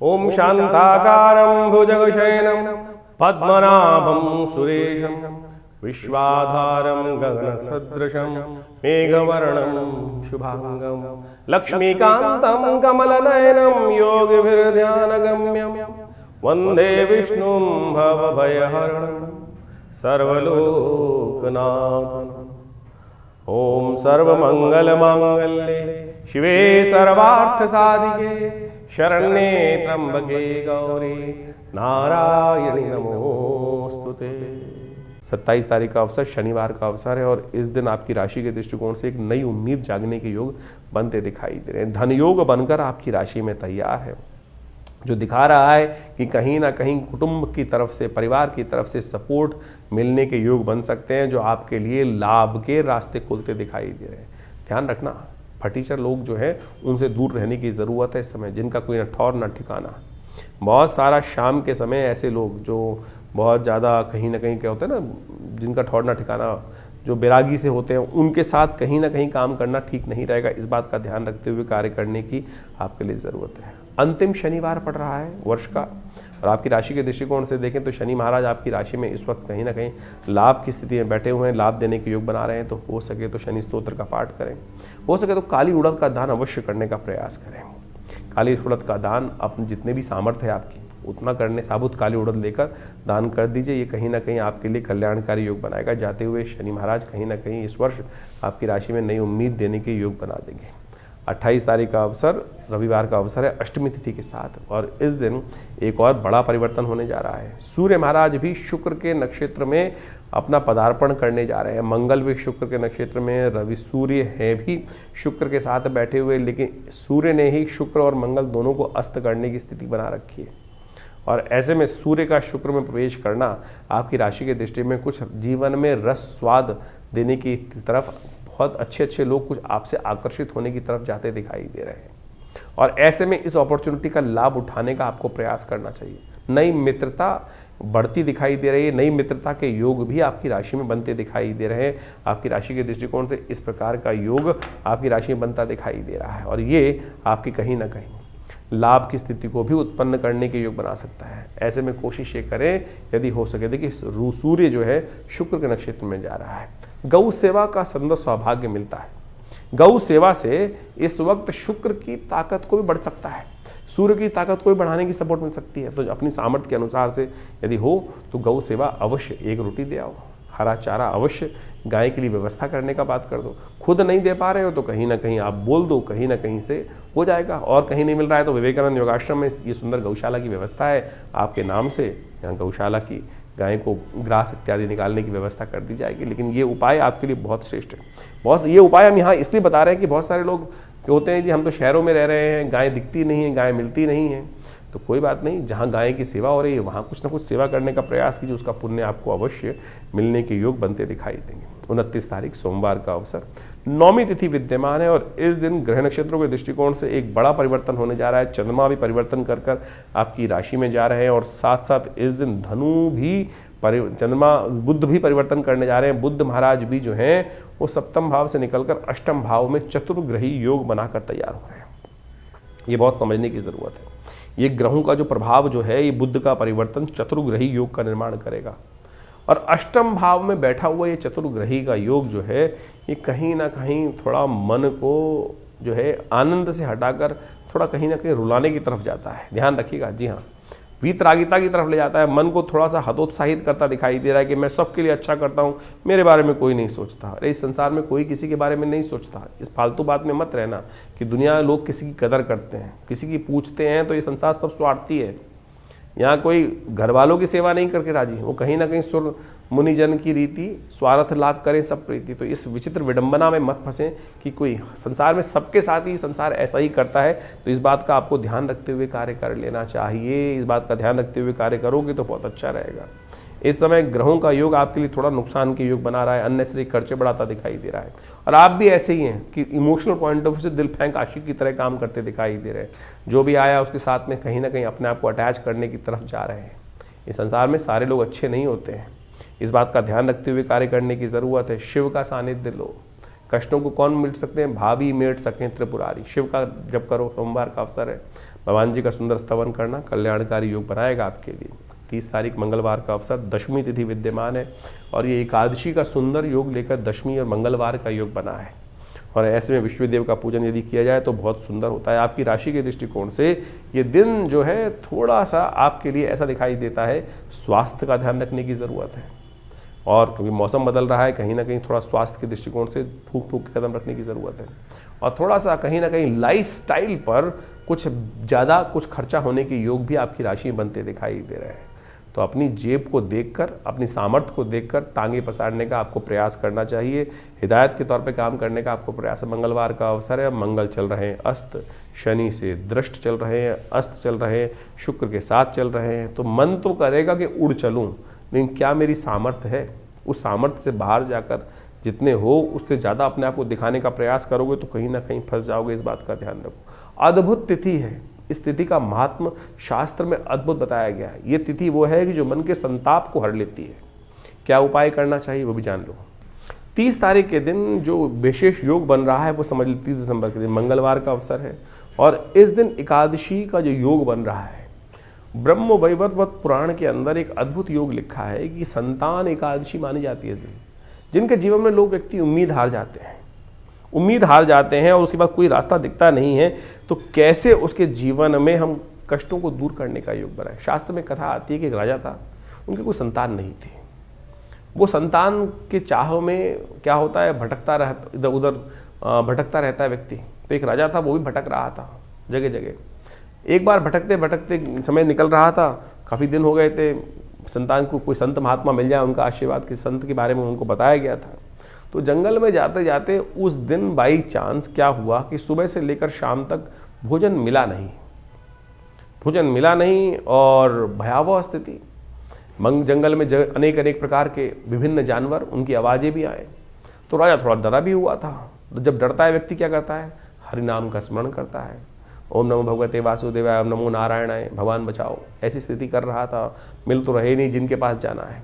ओम शांताकारं भुजगशयनं पद्मनाभं सुरेशं विश्वाधारं गगनसदृशं मेघवर्णं शुभांगं लक्ष्मीकान्तं कमलनयनं योगिभिर्ध्यानगम्यं वन्दे विष्णुं भवभयहरणं सर्वलोकनाथम्। ओम सर्वमंगलमांगल्ये शिवे सर्वार्थसाधिके शरण्ये त्र्यंबके गौरी नारायणी नमोस्तुते। 27 तारीख का अवसर शनिवार का अवसर है और इस दिन आपकी राशि के दृष्टिकोण से एक नई उम्मीद जागने के योग बनते दिखाई दे रहे हैं। धन योग बनकर आपकी राशि में तैयार है, जो दिखा रहा है कि कहीं ना कहीं कुटुंब की तरफ से, परिवार की तरफ से सपोर्ट मिलने के योग बन सकते हैं, जो आपके लिए लाभ के रास्ते खुलते दिखाई दे रहे हैं। ध्यान रखना, फटीचर लोग जो है उनसे दूर रहने की ज़रूरत है इस समय, जिनका कोई न ठौर न ठिकाना। बहुत सारा शाम के समय ऐसे लोग जो बहुत ज़्यादा कहीं ना कहीं क्या होता है ना, जिनका ठौर न ठिकाना, जो बैरागी से होते हैं, उनके साथ कहीं ना कहीं काम करना ठीक नहीं रहेगा। इस बात का ध्यान रखते हुए कार्य करने की आपके लिए ज़रूरत है। अंतिम शनिवार पड़ रहा है वर्ष का, और आपकी राशि के दृष्टिकोण से देखें तो शनि महाराज आपकी राशि में इस वक्त कहीं ना कहीं लाभ की स्थिति में बैठे हुए हैं, लाभ देने के योग बना रहे हैं। तो हो सके तो शनि स्तोत्र का पाठ करें, हो सके तो काली उड़द का दान अवश्य करने का प्रयास करें। काली उड़द का दान अपने जितने भी सामर्थ्य है आपकी उतना करने, साबुत काली उड़द लेकर दान कर दीजिए। ये कहीं ना कहीं आपके लिए कल्याणकारी योग बनाएगा। जाते हुए शनि महाराज कहीं ना कहीं इस वर्ष आपकी राशि में नई उम्मीद देने के योग बना देंगे। 28 तारीख का अवसर रविवार का अवसर है अष्टमी तिथि के साथ, और इस दिन एक और बड़ा परिवर्तन होने जा रहा है। सूर्य महाराज भी शुक्र के नक्षत्र में अपना पदार्पण करने जा रहे हैं। मंगल भी शुक्र के नक्षत्र में, रवि सूर्य है भी शुक्र के साथ बैठे हुए, लेकिन सूर्य ने ही शुक्र और मंगल दोनों को अस्त करने की स्थिति बना रखी है। और ऐसे में सूर्य का शुक्र में प्रवेश करना आपकी राशि के दृष्टि में कुछ जीवन में रस स्वाद देने की तरफ, बहुत अच्छे अच्छे लोग कुछ आपसे आकर्षित होने की तरफ जाते दिखाई दे रहे हैं। और ऐसे में इस अपॉर्चुनिटी का लाभ उठाने का आपको प्रयास करना चाहिए। नई मित्रता बढ़ती दिखाई दे रही है, नई मित्रता के योग भी आपकी राशि में बनते दिखाई दे रहे हैं। आपकी राशि के दृष्टिकोण से इस प्रकार का योग आपकी राशि में बनता दिखाई दे रहा है, और ये आपकी कहीं ना कहीं लाभ की स्थिति को भी उत्पन्न करने के योग बना सकता है। ऐसे में कोशिश ये करें यदि हो सके, देखिए सूर्य जो है शुक्र के नक्षत्र में जा रहा है। गौ सेवा का सुंदर सौभाग्य मिलता है। गौ सेवा से इस वक्त शुक्र की ताकत को भी बढ़ सकता है, सूर्य की ताकत को भी बढ़ाने की सपोर्ट मिल सकती है। तो अपनी सामर्थ्य के अनुसार से यदि हो तो गौ सेवा अवश्य, एक रोटी दे आओ, हरा चारा अवश्य गाय के लिए व्यवस्था करने का बात कर दो। खुद नहीं दे पा रहे हो तो कहीं ना कहीं आप बोल दो, कहीं ना कहीं से हो जाएगा। और कहीं नहीं मिल रहा है तो विवेकानंद योगाश्रम में ये सुंदर गौशाला की व्यवस्था है आपके नाम से। यहाँ गौशाला की गाय को ग्रास इत्यादि निकालने की व्यवस्था कर दी जाएगी। लेकिन ये उपाय आपके लिए बहुत श्रेष्ठ है। बहुत ये उपाय हम यहाँ इसलिए बता रहे हैं कि बहुत सारे लोग होते हैं कि हम तो शहरों में रह रहे हैं, गाय दिखती नहीं है, गाय मिलती नहीं है। तो कोई बात नहीं, जहाँ गाय की सेवा हो रही है वहाँ कुछ ना कुछ सेवा करने का प्रयास कीजिए, उसका पुण्य आपको अवश्य मिलने के योग बनते दिखाई देंगे। 29 तारीख सोमवार का अवसर, नौमी तिथि विद्यमान है, और इस दिन ग्रह नक्षत्रों के दृष्टिकोण से एक बड़ा परिवर्तन होने जा रहा है। चंद्रमा भी परिवर्तन कर कर आपकी राशि में जा रहे हैं, और साथ साथ इस दिन धनु भी चंद्रमा, बुध भी परिवर्तन करने जा रहे हैं। बुध महाराज भी जो हैं वो सप्तम भाव से निकलकर अष्टम भाव में चतुर्ग्रही योग बनाकर तैयार हो रहे हैं। ये बहुत समझने की ज़रूरत है। ये ग्रहों का जो प्रभाव जो है, ये बुध का परिवर्तन चतुर्ग्रही योग का निर्माण करेगा। और अष्टम भाव में बैठा हुआ ये चतुर्ग्रही का योग जो है, ये कहीं ना कहीं थोड़ा मन को जो है आनंद से हटाकर थोड़ा कहीं ना कहीं रुलाने की तरफ जाता है। ध्यान रखिएगा, जी हाँ, वीतरागिता की तरफ ले जाता है। मन को थोड़ा सा हतोत्साहित करता दिखाई दे रहा है कि मैं सबके लिए अच्छा करता हूँ, मेरे बारे में कोई नहीं सोचता। अरे इस संसार में कोई किसी के बारे में नहीं सोचता। इस फालतू बात में मत रहना कि दुनिया लोग किसी की कदर करते हैं, किसी की पूछते हैं, तो ये संसार सब स्वार्थी है। यहाँ कोई घर वालों की सेवा नहीं करके राजी, वो कहीं ना कहीं सुर मुनिजन की रीति, स्वार्थ लाभ करें सब प्रीति। तो इस विचित्र विडंबना में मत फंसें कि कोई संसार में सबके साथ ही संसार ऐसा ही करता है। तो इस बात का आपको ध्यान रखते हुए कार्य कर लेना चाहिए। इस बात का ध्यान रखते हुए कार्य करोगे तो बहुत अच्छा रहेगा। इस समय ग्रहों का योग आपके लिए थोड़ा नुकसान के योग बना रहा है, अननेसेसरी खर्चे बढ़ाता दिखाई दे रहा है। और आप भी ऐसे ही हैं कि इमोशनल पॉइंट ऑफ व्यू से दिल फेंक आशिक की तरह काम करते दिखाई दे रहे हैं। जो भी आया उसके साथ में कहीं ना कहीं अपने आप को अटैच करने की तरफ जा रहे हैं। इस संसार में सारे लोग अच्छे नहीं होते हैं, इस बात का ध्यान रखते हुए कार्य करने की ज़रूरत है। शिव का सानिध्य लो। कष्टों को कौन मिट सकते हैं? भावी मेट सकें त्रिपुरारी। शिव का जप करो, सोमवार का अवसर है। भगवान जी का सुंदर स्तवन करना कल्याणकारी योग बनाएगा आपके लिए। 30 तारीख मंगलवार का अवसर, दशमी तिथि विद्यमान है और ये एकादशी का सुंदर योग लेकर दशमी और मंगलवार का योग बना है। और ऐसे में विश्वदेव का पूजन यदि किया जाए तो बहुत सुंदर होता है। आपकी राशि के दृष्टिकोण से ये दिन जो है थोड़ा सा आपके लिए ऐसा दिखाई देता है, स्वास्थ्य का ध्यान रखने की ज़रूरत है। और क्योंकि मौसम बदल रहा है, कहीं ना कहीं थोड़ा स्वास्थ्य के दृष्टिकोण से फूक फूक के कदम रखने की ज़रूरत है। और थोड़ा सा कहीं ना कहीं लाइफ स्टाइल पर कुछ ज़्यादा कुछ खर्चा होने के योग भी आपकी राशि में बनते दिखाई दे रहे हैं। तो अपनी जेब को देखकर, अपनी सामर्थ्य को देखकर टांगे पसारने का आपको प्रयास करना चाहिए। हिदायत के तौर पे काम करने का आपको प्रयास है। मंगलवार का अवसर है, मंगल चल रहे हैं अस्त, शनि से दृष्ट चल रहे हैं, अस्त चल रहे हैं, शुक्र के साथ चल रहे हैं। तो मन तो करेगा कि उड़ चलूँ, लेकिन क्या मेरी सामर्थ्य है? उस सामर्थ्य से बाहर जाकर जितने हो उससे ज़्यादा अपने आप को दिखाने का प्रयास करोगे तो कहीं ना कहीं फंस जाओगे। इस बात का ध्यान रखो। अद्भुत तिथि है, इस तिथि का महात्म शास्त्र में अद्भुत बताया गया है। ये तिथि वो है कि जो मन के संताप को हर लेती है। क्या उपाय करना चाहिए वो भी जान लो। 30 तारीख के दिन जो विशेष योग बन रहा है वो समझ लो 30 दिसंबर के दिन मंगलवार का अवसर है और इस दिन एकादशी का जो योग बन रहा है, ब्रह्म वैवर्त पुराण के अंदर एक अद्भुत योग लिखा है कि संतान एकादशी मानी जाती है इस दिन। जिनके जीवन में लोग व्यक्ति उम्मीद हार जाते हैं, उम्मीद हार जाते हैं और उसके बाद कोई रास्ता दिखता नहीं है, तो कैसे उसके जीवन में हम कष्टों को दूर करने का योग बनाए। शास्त्र में कथा आती है कि एक राजा था, उनकी कोई संतान नहीं थी। वो संतान के चाह में क्या होता है, भटकता रहता, इधर उधर भटकता रहता है व्यक्ति। तो एक राजा था, वो भी भटक रहा था जगह जगह। एक बार भटकते भटकते समय निकल रहा था, काफ़ी दिन हो गए थे, संतान को कोई संत महात्मा मिल जाए, उनका आशीर्वाद किसी संत के बारे में उनको बताया गया था। तो जंगल में जाते जाते उस दिन बाई चांस क्या हुआ कि सुबह से लेकर शाम तक भोजन मिला नहीं और भयावह स्थिति। जंगल में अनेक अनेक प्रकार के विभिन्न जानवर, उनकी आवाज़ें भी आए। तो राजा थोड़ा डरा भी हुआ था। तो जब डरता है व्यक्ति क्या करता है, हरि नाम का स्मरण करता है। ओम नमो भगवते वासुदेवाय, ओम नमो नारायणाय, भगवान बचाओ। ऐसी स्थिति कर रहा था, मिल तो रहे नहीं जिनके पास जाना है।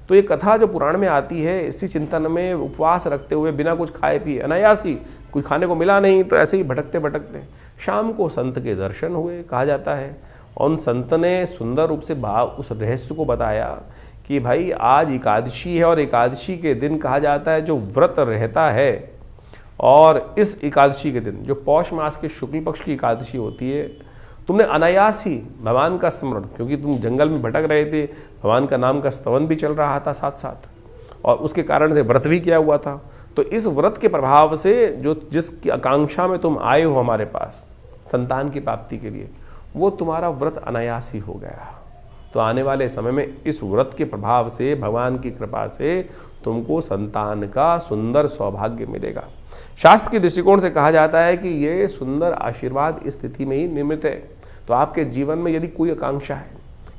तो ये कथा जो पुराण में आती है, इसी चिंतन में उपवास रखते हुए बिना कुछ खाए पिए, अनायासी, कुछ खाने को मिला नहीं तो ऐसे ही भटकते भटकते शाम को संत के दर्शन हुए, कहा जाता है। और उन संत ने सुंदर रूप से उस रहस्य को बताया कि भाई आज एकादशी है और एकादशी के दिन कहा जाता है जो व्रत रहता है, और इस एकादशी के दिन जो पौष मास के शुक्ल पक्ष की एकादशी होती है, तुमने अनायास ही भगवान का स्मरण, क्योंकि तुम जंगल में भटक रहे थे, भगवान का नाम का स्तवन भी चल रहा था साथ साथ, और उसके कारण से व्रत भी किया हुआ था। तो इस व्रत के प्रभाव से जो जिसकी आकांक्षा में तुम आए हो हमारे पास संतान की प्राप्ति के लिए, वो तुम्हारा व्रत अनायास ही हो गया। तो आने वाले समय में इस व्रत के प्रभाव से, भगवान की कृपा से तुमको संतान का सुंदर सौभाग्य मिलेगा। शास्त्र के दृष्टिकोण से कहा जाता है कि ये सुंदर आशीर्वाद इस स्थिति में ही निर्मित है। तो आपके जीवन में यदि कोई आकांक्षा है,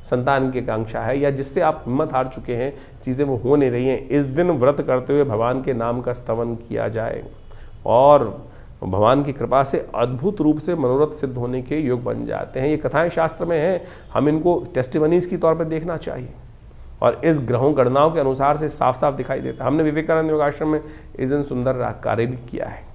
संतान की आकांक्षा है, या जिससे आप हिम्मत हार चुके हैं, चीज़ें वो हो नहीं रही हैं, इस दिन व्रत करते हुए भगवान के नाम का स्तवन किया जाए और भगवान की कृपा से अद्भुत रूप से मनोरथ सिद्ध होने के योग बन जाते हैं। ये कथाएं शास्त्र में हैं, हम इनको टेस्टिमनीज की तौर पर देखना चाहिए और इस ग्रहों गणनाओं के अनुसार से साफ साफ दिखाई देता है। हमने विवेकानंद योगाश्रम में इस दिन सुंदर कार्य भी किया है।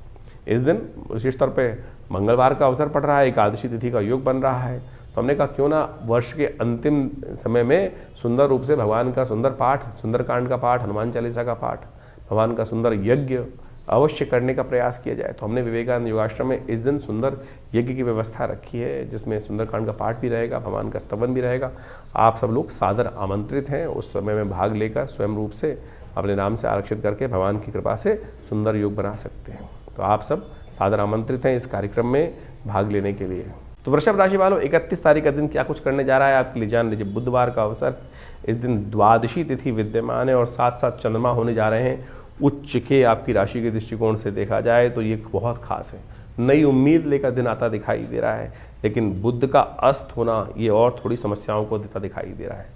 इस दिन विशेष तौर पे मंगलवार का अवसर पड़ रहा है, एकादशी तिथि का योग बन रहा है, तो हमने कहा क्यों ना वर्ष के अंतिम समय में सुंदर रूप से भगवान का सुंदर पाठ, सुंदरकांड का पाठ, हनुमान चालीसा का पाठ, भगवान का सुंदर यज्ञ अवश्य करने का प्रयास किया जाए। तो हमने विवेकानंद योगाश्रम में इस दिन सुंदर यज्ञ की व्यवस्था रखी है, जिसमें सुंदरकांड का पाठ भी रहेगा, भगवान का स्तवन भी रहेगा। आप सब लोग सादर आमंत्रित हैं उस समय में भाग लेकर स्वयं रूप से अपने नाम से आरक्षित करके भगवान की कृपा से सुंदर योग बना सकते हैं। तो आप सब सादर आमंत्रित हैं इस कार्यक्रम में भाग लेने के लिए। तो वृषभ राशि वालों, 31 तारीख का दिन क्या कुछ करने जा रहा है आपके लिए जान लीजिए। बुधवार का अवसर, इस दिन द्वादशी तिथि विद्यमान है और साथ साथ चंद्रमा होने जा रहे हैं उच्च के। आपकी राशि के दृष्टिकोण से देखा जाए तो ये बहुत खास है, नई उम्मीद लेकर दिन आता दिखाई दे रहा है। लेकिन बुध का अस्त होना ये और थोड़ी समस्याओं को देता दिखाई दे रहा है।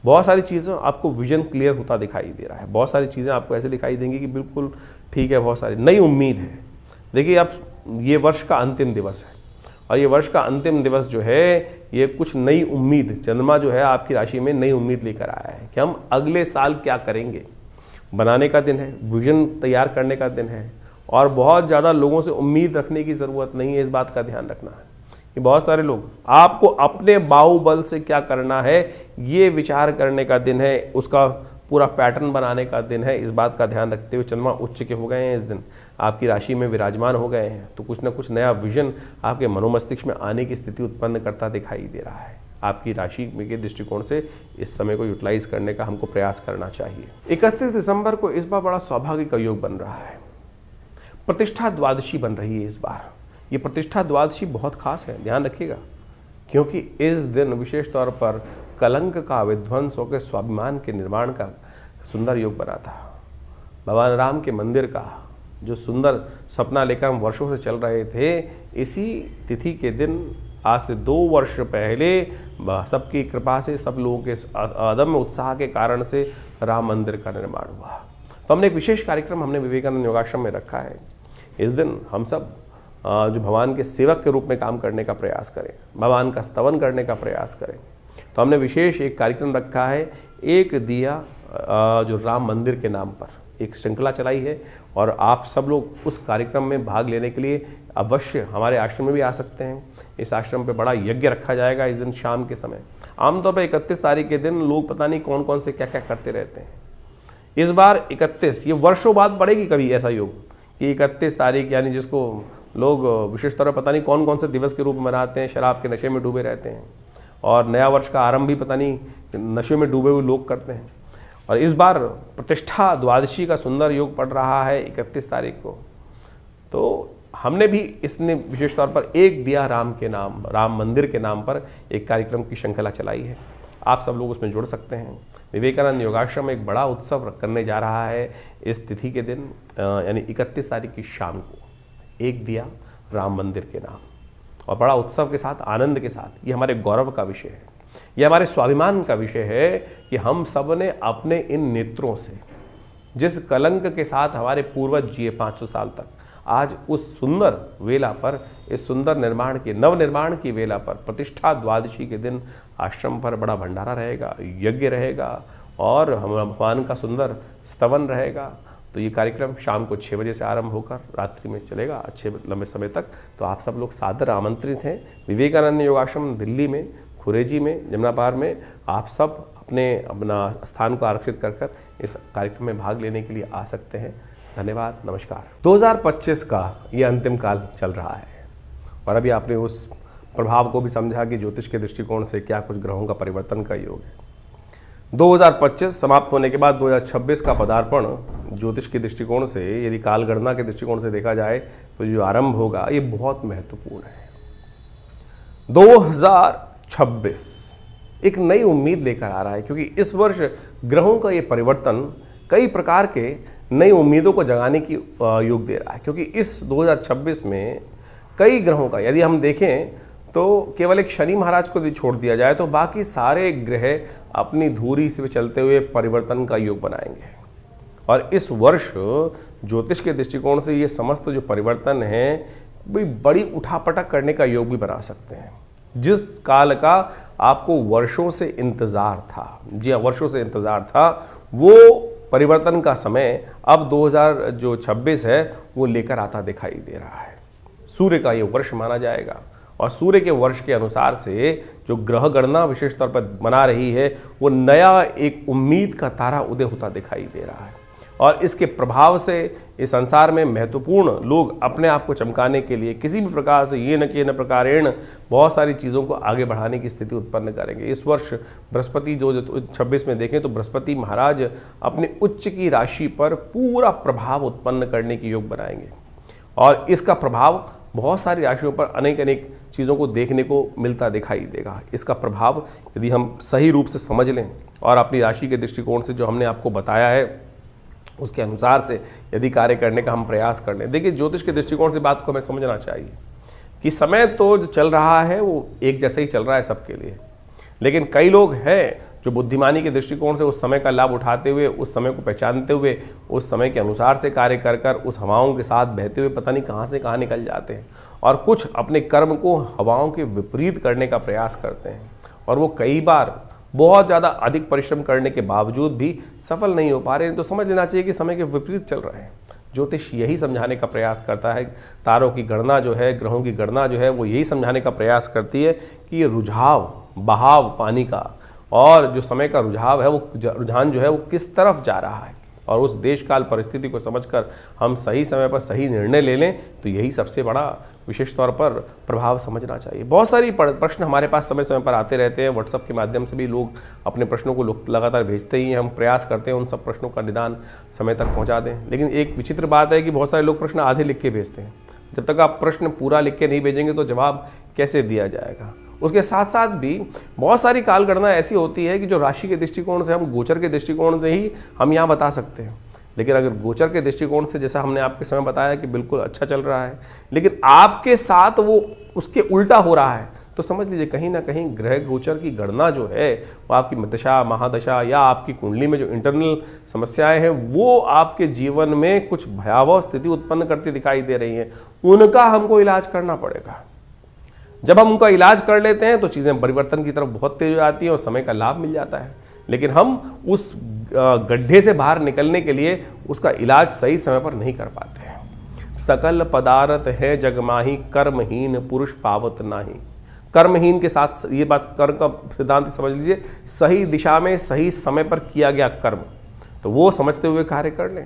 बहुत सारी चीज़ें आपको विजन क्लियर होता दिखाई दे रहा है, बहुत सारी चीज़ें आपको ऐसे दिखाई देंगी कि बिल्कुल ठीक है, बहुत सारी नई उम्मीद है। देखिए अब ये वर्ष का अंतिम दिवस है और ये वर्ष का अंतिम दिवस जो है ये कुछ नई उम्मीद, चंद्रमा जो है आपकी राशि में नई उम्मीद लेकर आया है कि हम अगले साल क्या करेंगे, बनाने का दिन है, विजन तैयार करने का दिन है। और बहुत ज़्यादा लोगों से उम्मीद रखने की ज़रूरत नहीं है, इस बात का ध्यान रखना है ये बहुत सारे लोग, आपको अपने बाहुबल से क्या करना है ये विचार करने का दिन है, उसका पूरा पैटर्न बनाने का दिन है। इस बात का ध्यान रखते हुए चंद्रमा उच्च के हो गए हैं, इस दिन आपकी राशि में विराजमान हो गए हैं, तो कुछ ना कुछ नया विजन आपके मनोमस्तिष्क में आने की स्थिति उत्पन्न करता दिखाई दे रहा है। आपकी राशि के दृष्टिकोण से इस समय को यूटिलाइज करने का हमको प्रयास करना चाहिए। 31 दिसंबर को इस बार बड़ा सौभाग्य का योग बन रहा है, प्रतिष्ठा द्वादशी बन रही है इस बार। ये प्रतिष्ठा द्वादशी बहुत खास है, ध्यान रखिएगा, क्योंकि इस दिन विशेष तौर पर कलंक का विध्वंस होकर स्वाभिमान के निर्माण का सुंदर योग बना था। भगवान राम के मंदिर का जो सुंदर सपना लेकर हम वर्षों से चल रहे थे, इसी तिथि के दिन आज से 2 वर्ष पहले सबकी कृपा से, सब लोगों के अदम्य उत्साह के कारण से राम मंदिर का निर्माण हुआ। तो हमने एक विशेष कार्यक्रम हमने विवेकानंद योगाश्रम में रखा है। इस दिन हम सब जो भगवान के सेवक के रूप में काम करने का प्रयास करें, भगवान का स्तवन करने का प्रयास करें। तो हमने विशेष एक कार्यक्रम रखा है, एक दिया जो राम मंदिर के नाम पर एक श्रृंखला चलाई है, और आप सब लोग उस कार्यक्रम में भाग लेने के लिए अवश्य हमारे आश्रम में भी आ सकते हैं। इस आश्रम पे बड़ा यज्ञ रखा जाएगा इस दिन शाम के समय। आमतौर पर 31 तारीख के दिन लोग पता नहीं कौन कौन से क्या क्या करते रहते हैं। इस बार 31, ये वर्षों बाद पड़ेगी कभी ऐसा योग कि 31 तारीख, यानी जिसको लोग विशेष तौर पर पता नहीं कौन कौन से दिवस के रूप में मनाते हैं, शराब के नशे में डूबे रहते हैं, और नया वर्ष का आरंभ भी पता नहीं नशे में डूबे हुए लोग करते हैं। और इस बार प्रतिष्ठा द्वादशी का सुंदर योग पड़ रहा है 31 तारीख को। तो हमने भी इसने विशेष तौर पर एक दिया राम के नाम, राम मंदिर के नाम पर एक कार्यक्रम की श्रृंखला चलाई है। आप सब लोग उसमें जुड़ सकते हैं। विवेकानंद योगाश्रम एक बड़ा उत्सव करने जा रहा है इस तिथि के दिन, यानी 31 तारीख की शाम को, एक दिया राम मंदिर के नाम, और बड़ा उत्सव के साथ, आनंद के साथ। ये हमारे गौरव का विषय है, ये हमारे स्वाभिमान का विषय है कि हम सब ने अपने इन नेत्रों से जिस कलंक के साथ हमारे पूर्वज जिए 500 साल तक, आज उस सुंदर वेला पर, इस सुंदर निर्माण की, नव निर्माण की वेला पर, प्रतिष्ठा द्वादशी के दिन आश्रम पर बड़ा भंडारा रहेगा, यज्ञ रहेगा, और हम भगवान का सुंदर स्तवन रहेगा। तो ये कार्यक्रम शाम को 6 बजे से आरंभ होकर रात्रि में चलेगा अच्छे लंबे समय तक। तो आप सब लोग सादर आमंत्रित हैं। विवेकानंद योगाश्रम दिल्ली में, खुरेजी में, जमुना पार में आप सब अपना स्थान को आरक्षित कर इस कार्यक्रम में भाग लेने के लिए आ सकते हैं। धन्यवाद, नमस्कार। 2025 का ये अंतिम काल चल रहा है, और अभी आपने उस प्रभाव को भी समझा कि ज्योतिष के दृष्टिकोण से क्या कुछ ग्रहों का परिवर्तन का योग है। 2025 समाप्त होने के बाद 2026 का पदार्पण ज्योतिष के दृष्टिकोण से, यदि कालगणना के दृष्टिकोण से देखा जाए तो जो आरंभ होगा ये बहुत महत्वपूर्ण है। 2026 एक नई उम्मीद लेकर आ रहा है, क्योंकि इस वर्ष ग्रहों का ये परिवर्तन कई प्रकार के नई उम्मीदों को जगाने की योग दे रहा है। क्योंकि इस 2026 में कई ग्रहों का, यदि हम देखें तो केवल एक शनि महाराज को यदि छोड़ दिया जाए तो बाकी सारे ग्रह अपनी धुरी से चलते हुए परिवर्तन का योग बनाएंगे। और इस वर्ष ज्योतिष के दृष्टिकोण से ये समस्त जो परिवर्तन है भी बड़ी उठापटक करने का योग भी बना सकते हैं। जिस काल का आपको वर्षों से इंतजार था, जी हाँ, वर्षों से इंतजार था, वो परिवर्तन का समय अब 2026 है वो लेकर आता दिखाई दे रहा है। सूर्य का ये वर्ष माना जाएगा, और सूर्य के वर्ष के अनुसार से जो ग्रह गणना विशेष तौर पर बना रही है, वो नया एक उम्मीद का तारा उदय होता दिखाई दे रहा है। और इसके प्रभाव से इस संसार में महत्वपूर्ण लोग अपने आप को चमकाने के लिए किसी भी प्रकार से ये न कि न प्रकारेण बहुत सारी चीज़ों को आगे बढ़ाने की स्थिति उत्पन्न करेंगे। इस वर्ष बृहस्पति जो 26 में देखें तो बृहस्पति महाराज अपने उच्च की राशि पर पूरा प्रभाव उत्पन्न करने की योग बनाएंगे, और इसका प्रभाव बहुत सारी राशियों पर अनेक अनेक चीज़ों को देखने को मिलता दिखाई देगा। इसका प्रभाव यदि हम सही रूप से समझ लें और अपनी राशि के दृष्टिकोण से जो हमने आपको बताया है उसके अनुसार से यदि कार्य करने का हम प्रयास कर लें। देखिए, ज्योतिष के दृष्टिकोण से बात को हमें समझना चाहिए कि समय तो जो चल रहा है वो एक जैसे ही चल रहा है सबके लिए, लेकिन कई लोग हैं जो बुद्धिमानी के दृष्टिकोण से उस समय का लाभ उठाते हुए, उस समय को पहचानते हुए, उस समय के अनुसार से कार्य कर कर उस हवाओं के साथ बहते हुए पता नहीं कहाँ से कहाँ निकल जाते हैं, और कुछ अपने कर्म को हवाओं के विपरीत करने का प्रयास करते हैं, और वो कई बार बहुत ज़्यादा अधिक परिश्रम करने के बावजूद भी सफल नहीं हो पा रहे हैं। तो समझ लेना चाहिए कि समय के विपरीत चल रहे हैं। ज्योतिष यही समझाने का प्रयास करता है, तारों की गणना जो है, ग्रहों की गणना जो है, वो यही समझाने का प्रयास करती है कि ये रुझाव, बहाव पानी का और जो समय का रुझाव है, वो रुझान जो है वो किस तरफ जा रहा है, और उस देश काल परिस्थिति को समझकर हम सही समय पर सही निर्णय ले लें, तो यही सबसे बड़ा विशेष तौर पर प्रभाव समझना चाहिए। बहुत सारी प्रश्न हमारे पास समय समय पर आते रहते हैं, व्हाट्सएप के माध्यम से भी लोग अपने प्रश्नों को लगातार भेजते ही हैं। हम प्रयास करते हैं उन सब प्रश्नों का निदान समय तक पहुंचा दें, लेकिन एक विचित्र बात है कि बहुत सारे लोग प्रश्न आधे लिख के भेजते हैं। जब तक आप प्रश्न पूरा लिख के नहीं भेजेंगे तो जवाब कैसे दिया जाएगा। उसके साथ साथ भी बहुत सारी कालगणना ऐसी होती है कि जो राशि के दृष्टिकोण से, हम गोचर के दृष्टिकोण से ही हम यहाँ बता सकते हैं, लेकिन अगर गोचर के दृष्टिकोण से, जैसा हमने आपके समय बताया कि बिल्कुल अच्छा चल रहा है, लेकिन आपके साथ वो उसके उल्टा हो रहा है, तो समझ लीजिए कहीं ना कहीं ग्रह गोचर की गणना जो है वो आपकी दशा, महादशा या आपकी कुंडली में जो इंटरनल समस्याएं हैं वो आपके जीवन में कुछ भयावह स्थिति उत्पन्न करती दिखाई दे रही हैं। उनका हमको इलाज करना पड़ेगा। जब हम उनका इलाज कर लेते हैं तो चीज़ें परिवर्तन की तरफ बहुत तेज हो जाती हैं और समय का लाभ मिल जाता है। लेकिन हम उस गड्ढे से बाहर निकलने के लिए उसका इलाज सही समय पर नहीं कर पाते हैं। सकल पदार्थ है जगमाही, कर्महीन पुरुष पावत नाही। कर्महीन के साथ ये बात, कर्म का सिद्धांत समझ लीजिए, सही दिशा में सही समय पर किया गया कर्म, तो वो समझते हुए कार्य कर लें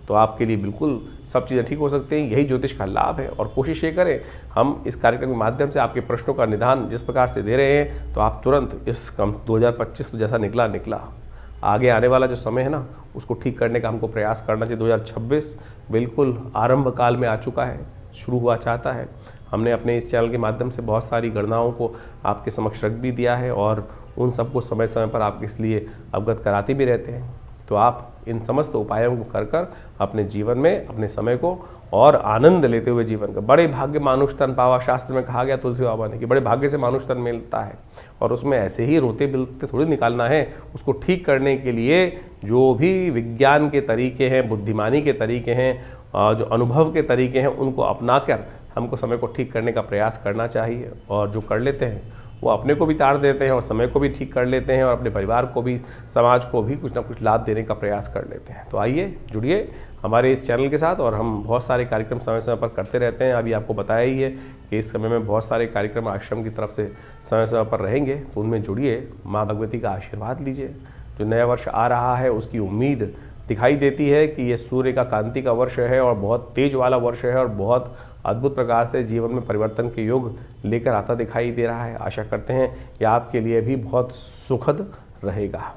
तो आपके लिए बिल्कुल सब चीज़ें ठीक हो सकती हैं। यही ज्योतिष का लाभ है। और कोशिश ये करें, हम इस कार्यक्रम के माध्यम से आपके प्रश्नों का निदान जिस प्रकार से दे रहे हैं, तो आप तुरंत इस 2025 तो जैसा निकला, आगे आने वाला जो समय है ना, उसको ठीक करने का हमको प्रयास करना चाहिए। 2026 बिल्कुल आरंभ काल में आ चुका है, शुरू हुआ चाहता है। हमने अपने इस चैनल के माध्यम से बहुत सारी गणनाओं को आपके समक्ष रख भी दिया है और उन सबको समय समय पर आप इसलिए अवगत कराते भी रहते हैं। तो आप इन समस्त उपायों को कर अपने जीवन में अपने समय को और आनंद लेते हुए जीवन का, बड़े भाग्य मानुष तन पावा, शास्त्र में कहा गया तुलसी बाबा ने कि बड़े भाग्य से मानुष तन मिलता है, और उसमें ऐसे ही रोते बिलते थोड़ी निकालना है। उसको ठीक करने के लिए जो भी विज्ञान के तरीके हैं, बुद्धिमानी के तरीके हैं, जो अनुभव के तरीके हैं, उनको अपनाकर हमको समय को ठीक करने का प्रयास करना चाहिए। और जो कर लेते हैं वो अपने को भी तार देते हैं और समय को भी ठीक कर लेते हैं और अपने परिवार को भी, समाज को भी कुछ ना कुछ लाभ देने का प्रयास कर लेते हैं। तो आइए जुड़िए हमारे इस चैनल के साथ, और हम बहुत सारे कार्यक्रम समय समय पर करते रहते हैं। अभी आपको बताया ही है कि इस समय में बहुत सारे कार्यक्रम आश्रम की तरफ से समय समय पर रहेंगे, तो उनमें जुड़िए, माँ भगवती का आशीर्वाद लीजिए। जो नया वर्ष आ रहा है उसकी उम्मीद दिखाई देती है कि ये सूर्य का कांति का वर्ष है और बहुत तेज वाला वर्ष है और बहुत अद्भुत प्रकार से जीवन में परिवर्तन के योग लेकर आता दिखाई दे रहा है। आशा करते हैं कि आपके लिए भी बहुत सुखद रहेगा।